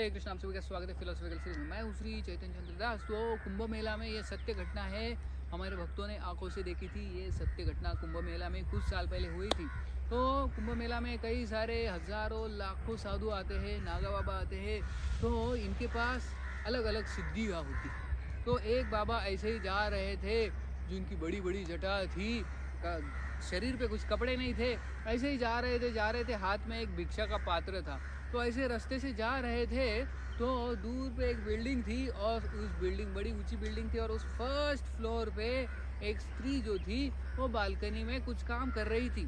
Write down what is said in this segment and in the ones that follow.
हरे कृष्ण, आप सभी का स्वागत है फिलोसफिकल सीरीज में। मैं हूँ श्री चैतन्य चंद्र दास। तो कुंभ मेला में ये सत्य घटना है, हमारे भक्तों ने आंखों से देखी थी। ये सत्य घटना कुंभ मेला में कुछ साल पहले हुई थी। तो कुंभ मेला में कई सारे हजारों लाखों साधु आते हैं, नागा बाबा आते हैं। तो इनके पास अलग अलग सिद्धियाँ होती। तो एक बाबा ऐसे ही जा रहे थे, जिनकी बड़ी बड़ी जटा थी, शरीर पे कुछ कपड़े नहीं थे, ऐसे ही जा रहे थे, हाथ में एक भिक्षा का पात्र था। तो ऐसे रास्ते से जा रहे थे तो दूर पे एक बिल्डिंग थी, और उस बिल्डिंग बड़ी ऊंची बिल्डिंग थी, और उस फर्स्ट फ्लोर पे एक स्त्री जो थी वो बालकनी में कुछ काम कर रही थी।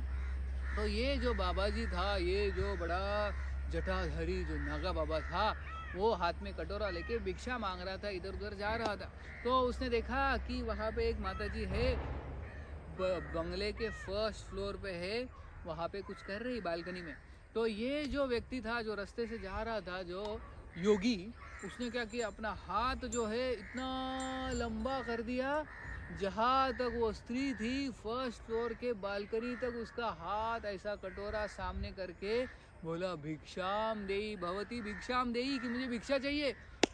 तो ये जो बाबा जी था, ये जो बड़ा जटाधारी जो नागा बाबा था, वो हाथ में कटोरा लेके भिक्षा मांग रहा था, इधर उधर जा रहा था। तो उसने देखा कि वहाँ पे एक माता जी है, बंगले के फर्स्ट फ्लोर पे है, वहाँ पे कुछ कर रही बालकनी में। तो ये जो व्यक्ति था, जो रास्ते से जा रहा था, जो योगी, उसने क्या किया, अपना हाथ जो है इतना लंबा कर दिया, जहाँ तक वो स्त्री थी फर्स्ट फ्लोर के बालकनी तक उसका हाथ ऐसा कटोरा सामने करके बोला, भिक्षाम देई भवती भिक्षाम देई, कि मुझे भिक्षा चाहिए।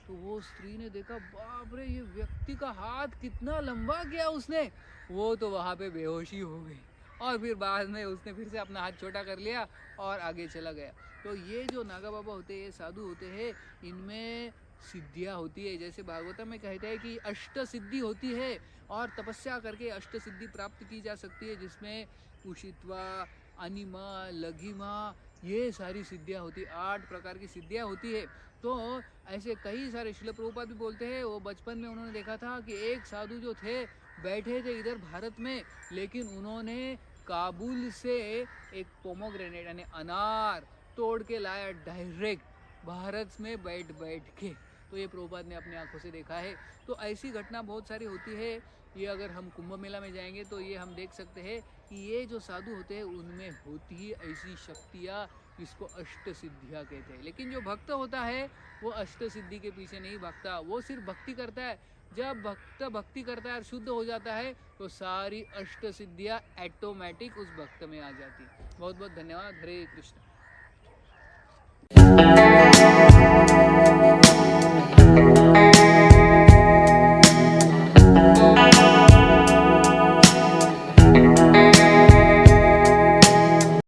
तो वो स्त्री ने देखा, बाप रे, ये व्यक्ति का हाथ कितना लंबा किया उसने। वो तो वहाँ पे बेहोशी हो गई, और फिर बाद में उसने फिर से अपना हाथ छोटा कर लिया और आगे चला गया। तो ये जो नागा बाबा होते हैं, साधु होते हैं, इनमें सिद्धियाँ होती है। जैसे भागवतम में कहते हैं कि अष्ट सिद्धि होती है, और तपस्या करके अष्ट सिद्धि प्राप्त की जा सकती है, जिसमें उषित्वा, अनिमा, लघिमा, ये सारी सिद्धियाँ होती, 8 प्रकार की सिद्धियाँ होती है। तो ऐसे कई सारे शिल प्रभुपाद भी बोलते हैं, वो बचपन में उन्होंने देखा था कि एक साधु जो थे बैठे थे इधर भारत में, लेकिन उन्होंने काबुल से एक पोमोग्रेनेट यानी अनार तोड़ के लाया डायरेक्ट भारत में बैठ के। तो ये प्रभुपाद ने अपनी आंखों से देखा है। तो ऐसी घटना बहुत सारी होती है। ये अगर हम कुंभ मेला में जाएंगे तो ये हम देख सकते हैं कि ये जो साधु होते हैं उनमें होती है ऐसी शक्तियाँ, जिसको अष्ट सिद्धियाँ कहते हैं। लेकिन जो भक्त होता है वो अष्ट सिद्धि के पीछे नहीं भागता, वो सिर्फ भक्ति करता है। जब भक्त भक्ति करता है, शुद्ध हो जाता है, तो सारी अष्ट सिद्धियाँ ऑटोमेटिक उस भक्त में आ जाती। बहुत बहुत धन्यवाद। हरे कृष्ण।